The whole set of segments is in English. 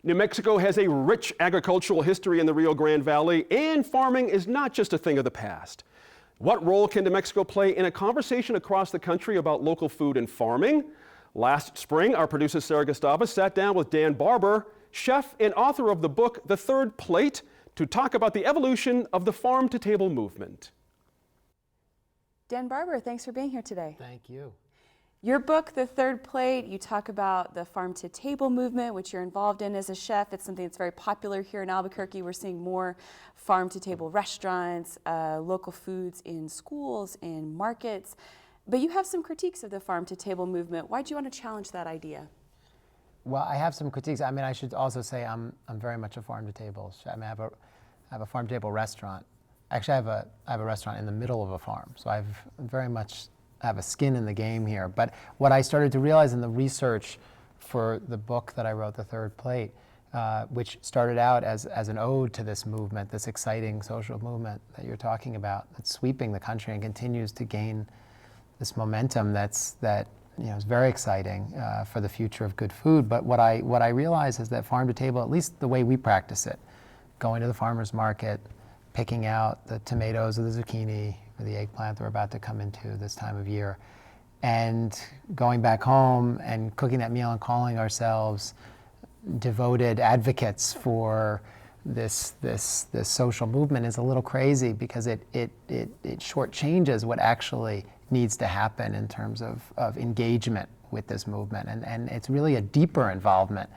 New Mexico has a rich agricultural history in the Rio Grande Valley, and farming is not just a thing of the past. What role can New Mexico play in a conversation across the country about local food and farming? Last spring, our producer Sarah Gustavus sat down with Dan Barber, chef and author of the book The Third Plate, to talk about the evolution of the farm-to-table movement. Dan Barber, thanks for being here today. Thank you. Your book, The Third Plate, you talk about the farm-to-table movement, which you're involved in as a chef. It's something that's very popular here in Albuquerque. We're seeing more farm-to-table restaurants, local foods in schools, in markets. But you have some critiques of the farm-to-table movement. Why do you want to challenge that idea? Well, I have some critiques. I mean, I should also say I'm very much a farm-to-table chef. I mean, I have a farm-to-table restaurant. Actually, I have a restaurant in the middle of a farm, so I've very much have a skin in the game here. But what I started to realize in the research for the book that I wrote, The Third Plate, which started out as an ode to this movement, this exciting social movement that you're talking about, that's sweeping the country and continues to gain this momentum that is very exciting for the future of good food. But what I realize is that farm to table, at least the way we practice it, going to the farmer's market, picking out the tomatoes or the zucchini or the eggplant we're about to come into this time of year, and going back home and cooking that meal and calling ourselves devoted advocates for this social movement is a little crazy, because it shortchanges what actually needs to happen in terms of engagement with this movement. And it's really a deeper involvement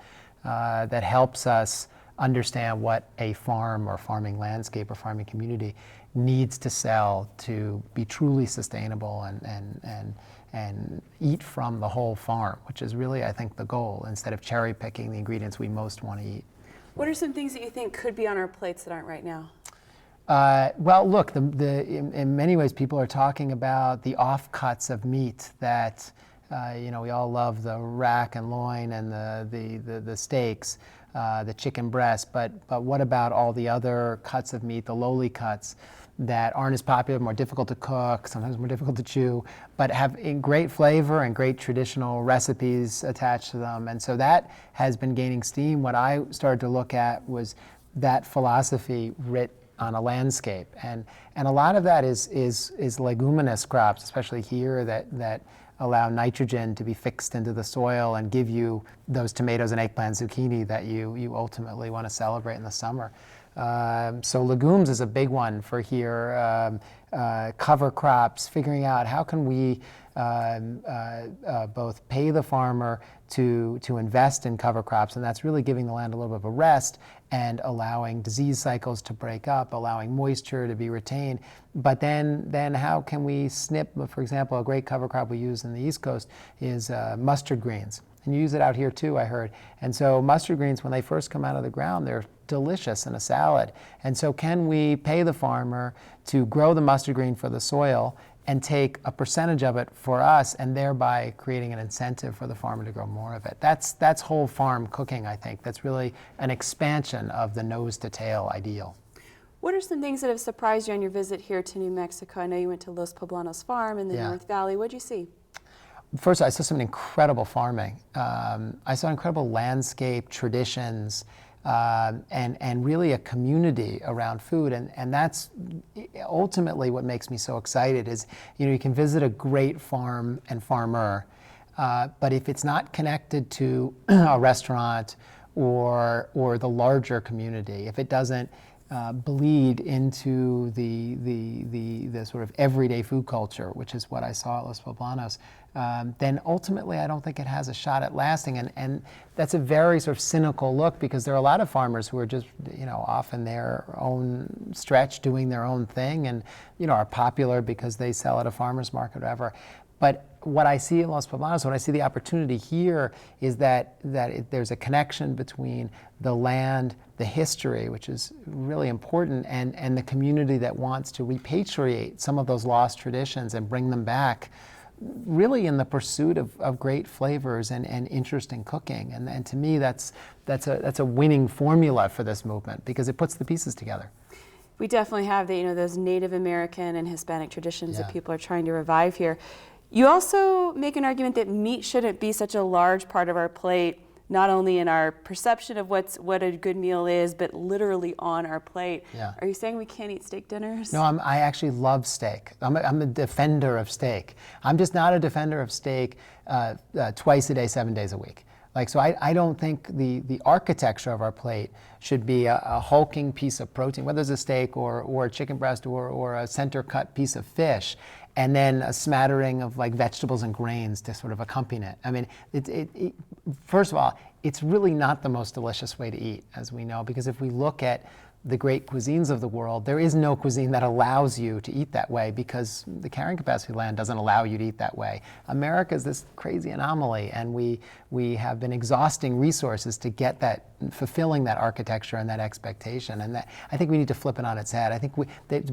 that helps us understand what a farm or farming landscape or farming community needs to sell to be truly sustainable and eat from the whole farm, which is really, I think, the goal, instead of cherry picking the ingredients we most want to eat. What are some things that you think could be on our plates that aren't right now? Well, look, in many ways, people are talking about the offcuts of meat that, we all love the rack and loin and the steaks, the chicken breast, but what about all the other cuts of meat, the lowly cuts, that aren't as popular, more difficult to cook, sometimes more difficult to chew, but have great flavor and great traditional recipes attached to them. And so that has been gaining steam. What I started to look at was that philosophy writ on a landscape. And a lot of that is leguminous crops, especially here, that allow nitrogen to be fixed into the soil and give you those tomatoes and eggplant, zucchini that you ultimately want to celebrate in the summer. So legumes is a big one for here. Cover crops, figuring out how can we both pay the farmer to invest in cover crops, and that's really giving the land a little bit of a rest and allowing disease cycles to break up, allowing moisture to be retained. But then how can we snip, for example, a great cover crop we use in the East Coast is mustard greens. And you use it out here too, I heard. And so mustard greens, when they first come out of the ground, they're delicious in a salad. And so can we pay the farmer to grow the mustard green for the soil and take a percentage of it for us, and thereby creating an incentive for the farmer to grow more of it? That's whole farm cooking, I think. That's really an expansion of the nose to tail ideal. What are some things that have surprised you on your visit here to New Mexico? I know you went to Los Poblanos Farm in the North Valley. What did you see? First, I saw some incredible farming. I saw incredible landscape, traditions, and really a community around food. And that's ultimately what makes me so excited is, you can visit a great farm and farmer, but if it's not connected to a restaurant or the larger community, if it doesn't bleed into the sort of everyday food culture, which is what I saw at Los Poblanos, then ultimately I don't think it has a shot at lasting. And that's a very sort of cynical look, because there are a lot of farmers who are just, off in their own stretch doing their own thing, and, are popular because they sell at a farmer's market or whatever. But what I see in Los Poblanos, what I see the opportunity here, is that there's a connection between the land, the history, which is really important, and the community that wants to repatriate some of those lost traditions and bring them back, really in the pursuit of great flavors and interesting cooking. And to me, that's a winning formula for this movement, because it puts the pieces together. We definitely have those Native American and Hispanic traditions that people are trying to revive here. You also make an argument that meat shouldn't be such a large part of our plate not only in our perception of what a good meal is, but literally on our plate. Yeah. Are you saying we can't eat steak dinners? No, I actually love steak. I'm a defender of steak. I'm just not a defender of steak twice a day, 7 days a week. Like, so I don't think the architecture of our plate should be a hulking piece of protein, whether it's a steak or a chicken breast or a center cut piece of fish, and then a smattering of like vegetables and grains to sort of accompany it. I mean, first of all, it's really not the most delicious way to eat, as we know, because if we look at the great cuisines of the world, there is no cuisine that allows you to eat that way because the carrying capacity of land doesn't allow you to eat that way. America is this crazy anomaly, and we have been exhausting resources to get that, fulfilling that architecture and that expectation. And that, I think we need to flip it on its head. I think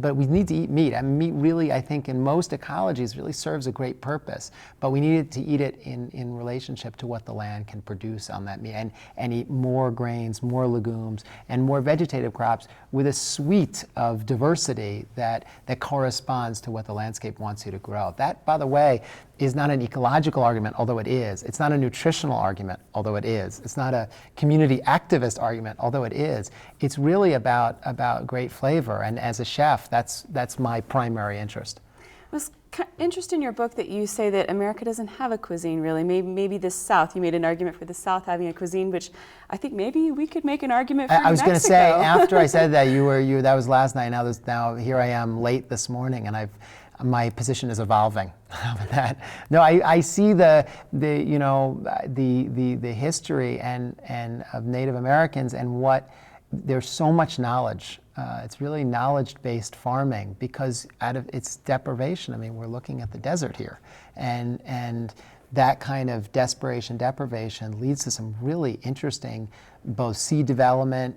but we need to eat meat. I mean, meat really, I think, in most ecologies really serves a great purpose. But we needed to eat it in relationship to what the land can produce on that meat, and eat more grains, more legumes, and more vegetative crops with a suite of diversity that corresponds to what the landscape wants you to grow. That, by the way, is not an ecological argument, although it is. It's not a nutritional argument, although it is. It's not a community activist argument, although it is. It's really about great flavor, and as a chef, that's my primary interest. It was interesting in your book that you say that America doesn't have a cuisine, really. Maybe the South. You made an argument for the South having a cuisine, which I think maybe we could make an argument for I was going to Mexico. say, after I said that, that was last night. Now here I am late this morning, and my position is evolving. How about that? No, I see the history and of Native Americans and what there's so much knowledge. It's really knowledge-based farming because out of its deprivation. I mean, we're looking at the desert here, and that kind of desperation, deprivation leads to some really interesting both seed development,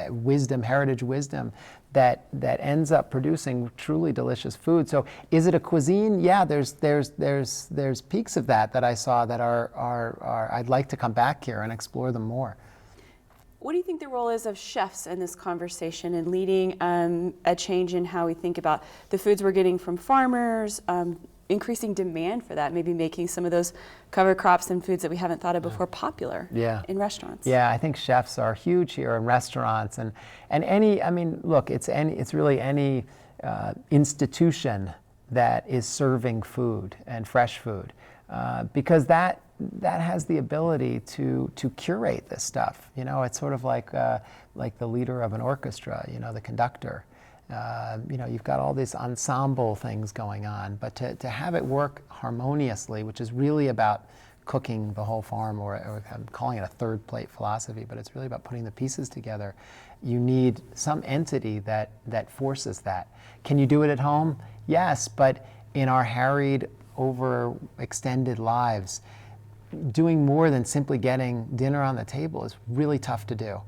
wisdom, heritage wisdom that ends up producing truly delicious food. So is it a cuisine? Yeah, there's peaks of that I saw that are I'd like to come back here and explore them more. What do you think the role is of chefs in this conversation and leading a change in how we think about the foods we're getting from farmers, increasing demand for that, maybe making some of those cover crops and foods that we haven't thought of before popular in restaurants? Yeah, I think chefs are huge here in restaurants, and any, I mean, look, it's really any institution that is serving food and fresh food, because that has the ability to curate this stuff. You know, it's sort of like the leader of an orchestra, you know, the conductor. You've got all these ensemble things going on, but to have it work harmoniously, which is really about cooking the whole farm, or I'm calling it a third plate philosophy, but it's really about putting the pieces together. You need some entity that forces that. Can you do it at home? Yes, but in our harried, overextended lives, doing more than simply getting dinner on the table is really tough to do,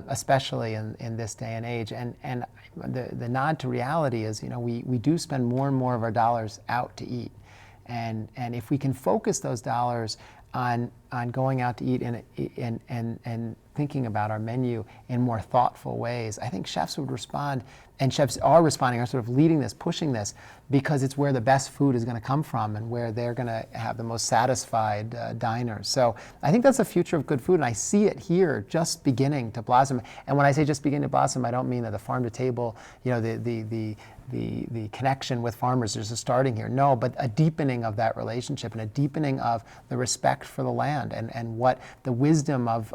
especially in this day and age. And the nod to reality is, we do spend more and more of our dollars out to eat. And if we can focus those dollars on going out to eat and thinking about our menu in more thoughtful ways, I think chefs would respond, and chefs are responding, are sort of leading this, pushing this, because it's where the best food is going to come from and where they're going to have the most satisfied diners. So I think that's the future of good food, and I see it here just beginning to blossom. And when I say just beginning to blossom, I don't mean that the farm to table, the connection with farmers is just starting here. No, but a deepening of that relationship and a deepening of the respect for the land and what the wisdom of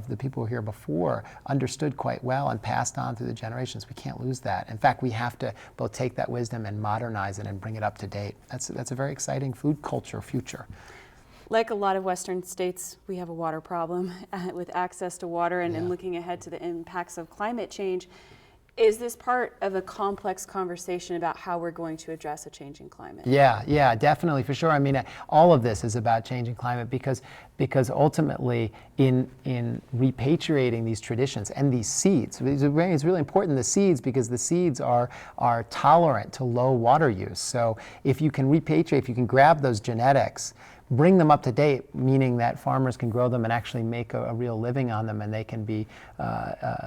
the people here before understood quite well and passed on through the generations. We can't lose that. In fact, we have to both take that wisdom and modernize it and bring it up to date. That's a very exciting food culture future. Like a lot of Western states, we have a water problem with access to water and looking ahead to the impacts of climate change. Is this part of a complex conversation about how we're going to address a changing climate? Yeah, definitely, for sure. I mean, all of this is about changing climate because ultimately in repatriating these traditions and these seeds, it's really important, the seeds, because the seeds are tolerant to low water use. So if you can repatriate, if you can grab those genetics, bring them up to date, meaning that farmers can grow them and actually make a real living on them, and they can be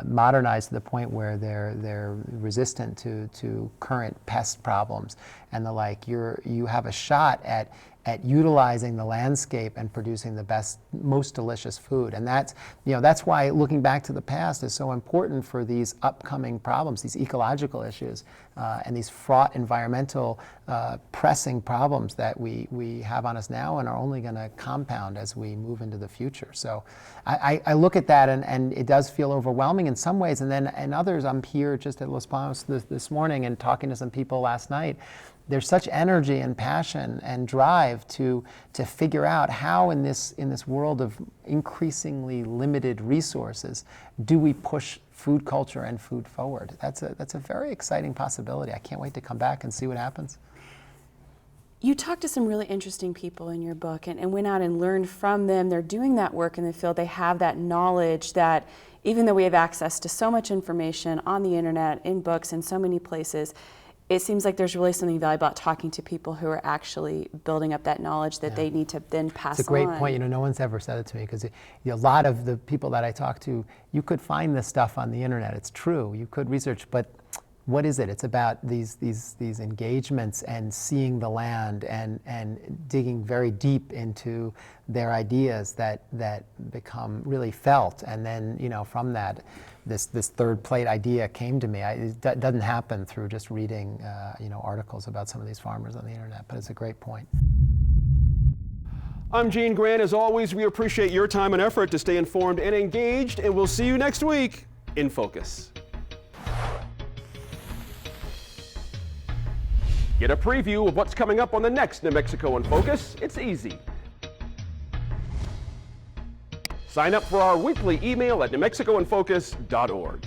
modernized to the point where they're resistant to current pest problems and the like. You have a shot at at utilizing the landscape and producing the best, most delicious food. And that's, that's why looking back to the past is so important for these upcoming problems, these ecological issues, and these fraught environmental pressing problems that we have on us now and are only going to compound as we move into the future. So I look at that and it does feel overwhelming in some ways, and then in others, I'm here just at Los Palmas this morning and talking to some people last night. There's such energy and passion and drive to figure out how in this world of increasingly limited resources do we push food culture and food forward. That's a very exciting possibility. I can't wait to come back and see what happens. You talked to some really interesting people in your book and went out and learned from them. They're doing that work in the field. They have that knowledge that even though we have access to so much information on the internet, in books, in so many places, it seems like there's really something valuable about talking to people who are actually building up that knowledge that they need to then pass on. It's a great point. No one's ever said it to me, because a lot of the people that I talk to, you could find this stuff on the internet. It's true. You could research, but what is it? It's about these engagements and seeing the land and digging very deep into their ideas that become really felt. And then, from that, this third plate idea came to me. It doesn't happen through just reading, articles about some of these farmers on the internet, but it's a great point. I'm Gene Grant. As always, we appreciate your time and effort to stay informed and engaged, and we'll see you next week in Focus. Get a preview of what's coming up on the next New Mexico in Focus. It's easy. Sign up for our weekly email at newmexicoinfocus.org.